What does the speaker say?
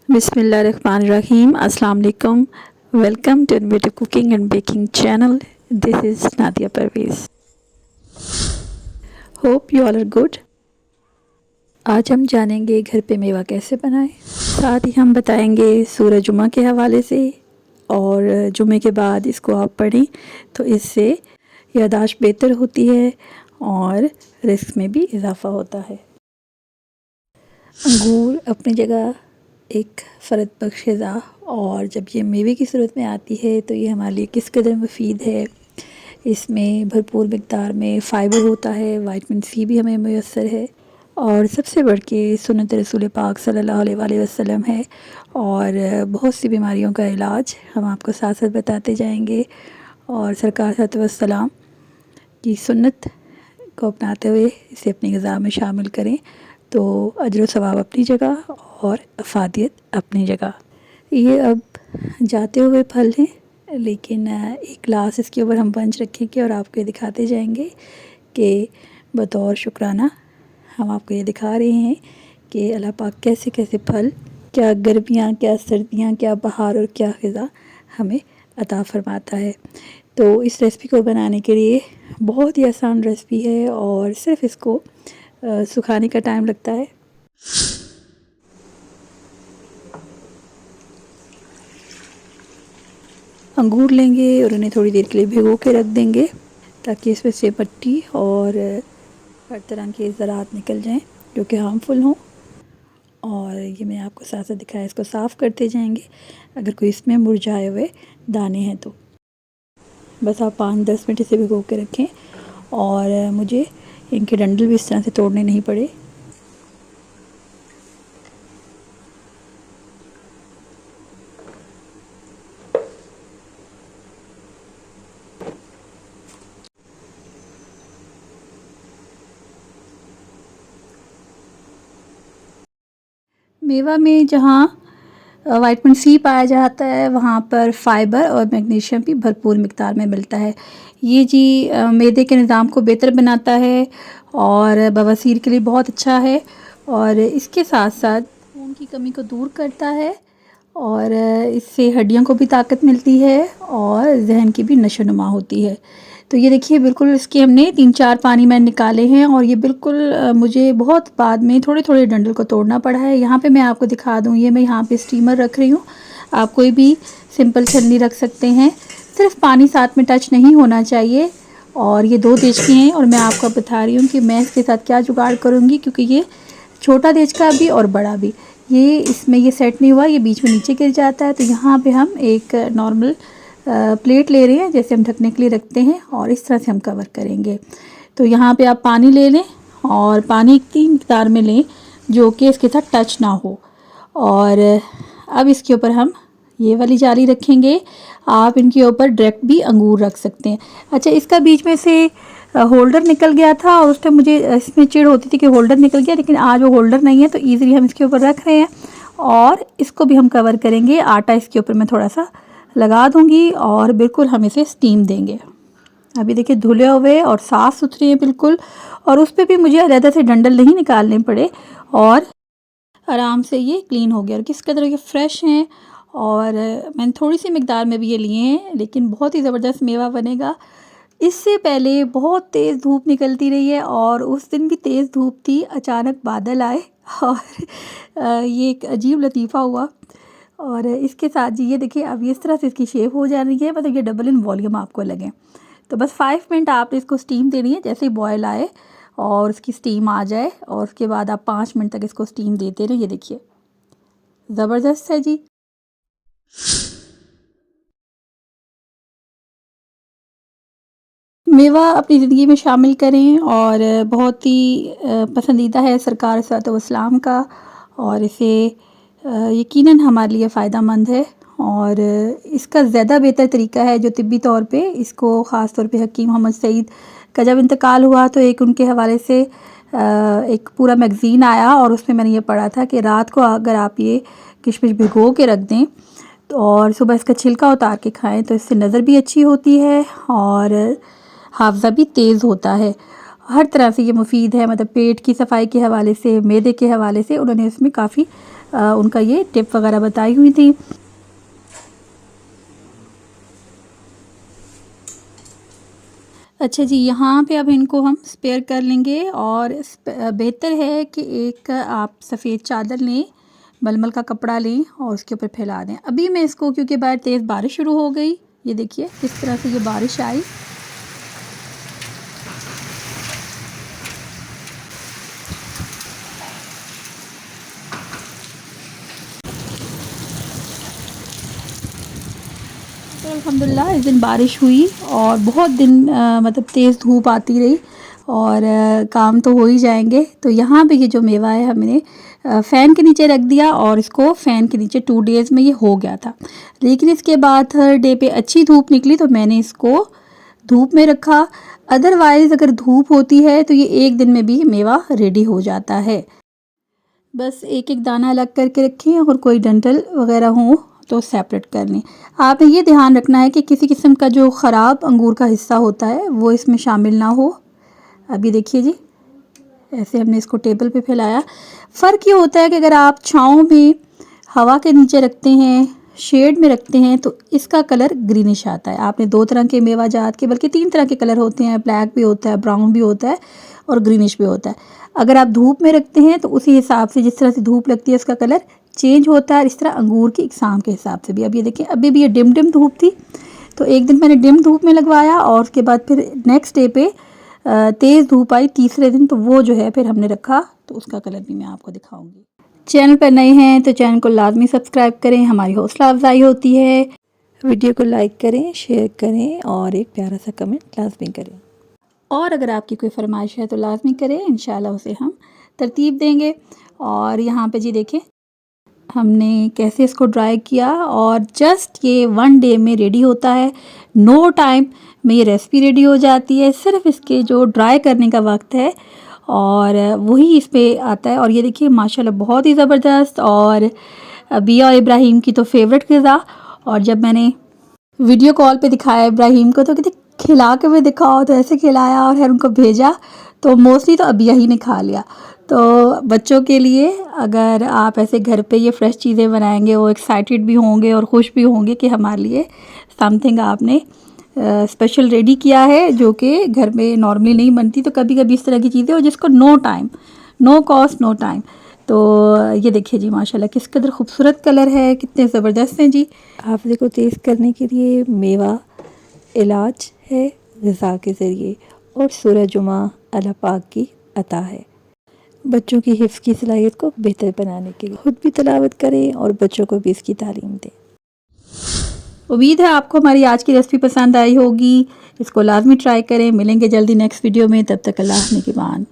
Bismillahirrahmanirrahim. Assalamu alaikum. Welcome to Innovative Cooking and Baking channel. This is Nadia Parvez. Hope you all are good. आज हम जानेंगे घर पे मेवा कैसे बनाएं। साथ ही हम बताएंगे सूरह जुमा के हवाले से, और जुमे के बाद इसको आप पढ़ें तो इससे यादाश्त बेहतर होती है और रिस्क में भी इजाफ़ा होता है। अंगूर अपनी जगह एक फ़र्द बख्श ग़िज़ा, और जब ये मेवे की सूरत में आती है तो ये हमारे लिए किस कदर मुफीद है। इसमें भरपूर मिक़दार में फ़ाइबर होता है, विटामिन सी भी हमें मुयस्सर है, और सबसे बढ़ के सुन्नत रसूल पाक सल्लल्लाहु अलैहि वसल्लम है। और बहुत सी बीमारियों का इलाज हम आपको साथ साथ बताते जाएंगे, और सरकार सल्लल्लाहु अलैहि वसल्लम की सुन्नत को अपनाते हुए इसे अपनी ग़िज़ा में शामिल करें तो अजर व सवाब अपनी जगह और अफादियत अपनी जगह। ये अब जाते हुए फल हैं, लेकिन एक ग्लास इसके ऊपर हम बंच रखेंगे और आपको ये दिखाते जाएंगे कि बतौर शुक्राना हम आपको ये दिखा रहे हैं कि अल्लाह पाक कैसे कैसे फल, क्या गर्मियाँ, क्या सर्दियाँ, क्या बहार और क्या ख़िज़ा हमें अता फ़रमाता है। तो इस रेसिपी को बनाने के लिए बहुत ही आसान रेसिपी है, और सिर्फ़ इसको सुखाने का टाइम लगता है। अंगूर लेंगे और उन्हें थोड़ी देर के लिए भिगो के रख देंगे ताकि इसमें से पट्टी और हर तरह के ज़रात निकल जाएं जो कि हार्मफुल हों। और ये मैं आपको साथ साथ दिखाया, इसको साफ़ करते जाएंगे अगर कोई इसमें मुरझाए हुए दाने हैं तो। बस आप 5-10 मिनट इसे भिगो के रखें, और मुझे इनके डंडल भी इस तरह से तोड़ने नहीं पड़े। मेवा में जहाँ विटामिन सी पाया जाता है वहाँ पर फ़ाइबर और मैग्नीशियम भी भरपूर मिक़दार में मिलता है। ये जी मैदे के निज़ाम को बेहतर बनाता है और बवासीर के लिए बहुत अच्छा है, और इसके साथ साथ खून की कमी को दूर करता है, और इससे हड्डियों को भी ताकत मिलती है और जहन की भी नशोनुमा होती है। तो ये देखिए बिल्कुल इसके हमने 3-4 पानी में निकाले हैं, और ये बिल्कुल मुझे बहुत बाद में थोड़े थोड़े डंडल को तोड़ना पड़ा है। यहाँ पे मैं आपको दिखा दूँ, ये मैं यहाँ पे स्टीमर रख रही हूँ, आप कोई भी सिंपल छलनी रख सकते हैं। सिर्फ पानी साथ में टच नहीं होना चाहिए। और ये 2 देचकी हैं, और मैं आपको बता रही हूँ कि मैं इसके साथ क्या जुगाड़ करूँगी, क्योंकि ये छोटा देचका भी और बड़ा भी, ये इसमें ये सेट नहीं हुआ, ये बीच में नीचे गिर जाता है। तो यहाँ पे हम एक नॉर्मल प्लेट ले रहे हैं जैसे हम ढकने के लिए रखते हैं, और इस तरह से हम कवर करेंगे। तो यहाँ पे आप पानी ले लें, और पानी इतनी मिक़दार में लें जो कि इसके साथ टच ना हो। और अब इसके ऊपर हम ये वाली जाली रखेंगे। आप इनके ऊपर डायरेक्ट भी अंगूर रख सकते हैं। अच्छा, इसका बीच में से होल्डर निकल गया था, और उस टाइम मुझे इसमें चिढ़ होती थी कि होल्डर निकल गया, लेकिन आज वो होल्डर नहीं है तो ईज़िली हम इसके ऊपर रख रहे हैं, और इसको भी हम कवर करेंगे। आटा इसके ऊपर मैं थोड़ा सा लगा दूंगी, और बिल्कुल हम इसे स्टीम देंगे। अभी देखिए धुले हुए और साफ़ सुथरे हैं बिल्कुल, और उस पर भी मुझे अलग से डंडल नहीं निकालने पड़े, और आराम से ये क्लीन हो गया। और किस कदर ये फ्रेश हैं, और मैंने थोड़ी सी मिक़दार में भी ये लिए हैं, लेकिन बहुत ही ज़बरदस्त मेवा बनेगा। इससे पहले बहुत तेज़ धूप निकलती रही है, और उस दिन भी तेज़ धूप थी, अचानक बादल आए और ये एक अजीब लतीफ़ा हुआ। और इसके साथ जी ये देखिए अब इस तरह से इसकी शेप हो जा रही है, मतलब ये डबल इन वॉल्यूम आपको लगे। तो बस 5 मिनट आपने इसको स्टीम देनी है, जैसे ही बॉयल आए और उसकी स्टीम आ जाए, और उसके बाद आप 5 मिनट तक इसको स्टीम देते रहे। ये देखिए ज़बरदस्त है जी। मेवा अपनी ज़िंदगी में शामिल करें, और बहुत ही पसंदीदा है सरकार सल्लल्लाहु का, और इसे यकीनन हमारे लिए फ़ायदा मंद है। और इसका ज़्यादा बेहतर तरीका है जो तिब्बी तौर पे, इसको ख़ास तौर पे हकीम मोहम्मद सईद का जब इंतकाल हुआ तो एक उनके हवाले से एक पूरा मैगज़ीन आया, और उसमें मैंने ये पढ़ा था कि रात को अगर आप ये किशमिश भिगो के रख दें तो और सुबह इसका छिलका उतार के खाएं तो इससे नज़र भी अच्छी होती है, और हाफ़ज़ा भी तेज़ होता है। हर तरह से ये मुफीद है, मतलब पेट की सफाई के हवाले से, मैदे के हवाले से उन्होंने इसमें काफ़ी उनका ये टिप वगैरह बताई हुई थी। अच्छा जी, यहाँ पे अब इनको हम स्पेयर कर लेंगे और बेहतर है कि एक आप सफ़ेद चादर लें, मलमल का कपड़ा लें और उसके ऊपर फैला दें। अभी मैं इसको, क्योंकि बाहर तेज़ बारिश शुरू हो गई, ये देखिए किस तरह से ये बारिश आई। तो अल्हम्दुलिल्लाह इस दिन बारिश हुई और बहुत दिन मतलब तेज़ धूप आती रही और काम तो हो ही जाएंगे। तो यहाँ पे ये जो मेवा है हमने फ़ैन के नीचे रख दिया और इसको फ़ैन के नीचे 2 डेज़ में ये हो गया था। लेकिन इसके बाद 3rd डे पे अच्छी धूप निकली तो मैंने इसको धूप में रखा। अदरवाइज़ अगर धूप होती है तो ये 1 दिन में भी मेवा रेडी हो जाता है। बस एक एक दाना अलग करके रखें और कोई डंठल वगैरह हो तो सेपरेट कर लें। आपने ये ध्यान रखना है कि किसी किस्म का जो ख़राब अंगूर का हिस्सा होता है वो इसमें शामिल ना हो। अभी देखिए जी, ऐसे हमने इसको टेबल पे फैलाया। फ़र्क ये होता है कि अगर आप छाँव में हवा के नीचे रखते हैं, शेड में रखते हैं तो इसका कलर ग्रीनिश आता है। आपने 2 तरह के मेवा जात के, बल्कि 3 तरह के कलर होते हैं, ब्लैक भी होता है, ब्राउन भी होता है और ग्रीनिश भी होता है। अगर आप धूप में रखते हैं तो उसी हिसाब से जिस तरह से धूप लगती है उसका कलर चेंज होता है। इस तरह अंगूर की इकसाम के हिसाब से भी। अब ये देखिए, अभी भी ये डिम धूप थी तो एक दिन मैंने डिम धूप में लगवाया और उसके बाद फिर नेक्स्ट डे पे तेज़ धूप आई तीसरे दिन, तो वो जो है फिर हमने रखा तो उसका कलर भी मैं आपको दिखाऊंगी। चैनल पर नए हैं तो चैनल को लाजमी सब्सक्राइब करें, हमारी हौसला अफजाई होती है। वीडियो को लाइक करें, शेयर करें और एक प्यारा सा कमेंट लाजमी करें। और अगर आपकी कोई फरमाइश है तो लाजमी करें, इंशाल्लाह उसे हम तरतीब देंगे। और यहाँ पे जी देखें हमने कैसे इसको ड्राई किया और जस्ट ये 1 डे में रेडी होता है। नो टाइम में ये रेसिपी रेडी हो जाती है। सिर्फ इसके जो ड्राई करने का वक्त है और वही इस पे आता है। और ये देखिए माशाल्लाह बहुत ही ज़बरदस्त और बिया और इब्राहिम की तो फेवरेट ग़िज़ा। और जब मैंने वीडियो कॉल पे दिखाया इब्राहिम को तो कहते खिला के भी दिखाओ, तो ऐसे खिलाया और फिर उनको भेजा तो मोस्टली तो अबिया ही ने खा लिया। तो बच्चों के लिए अगर आप ऐसे घर पे ये फ्रेश चीज़ें बनाएंगे वो एक्साइटेड भी होंगे और खुश भी होंगे कि हमारे लिए समथिंग आपने स्पेशल रेडी किया है जो कि घर में नॉर्मली नहीं बनती। तो कभी कभी इस तरह की चीज़ें हो जिसको no time, no cost, no time. तो ये देखिए जी माशाल्लाह किस कदर खूबसूरत कलर है, कितने ज़बरदस्त हैं जी। हाफ़िज़े को तेज़ करने के लिए मेवा इलाज है ग़िज़ा के ज़रिए और सूरह जुमा अल्लाह पाक की अता है। बच्चों की हिफ्ज़ की सलाहियत को बेहतर बनाने के लिए खुद भी तिलावत करें और बच्चों को भी इसकी तालीम दें। उम्मीद है आपको हमारी आज की रेसिपी पसंद आई होगी। इसको लाजमी ट्राई करें। मिलेंगे जल्दी नेक्स्ट वीडियो में, तब तक अल्लाह निगहबान।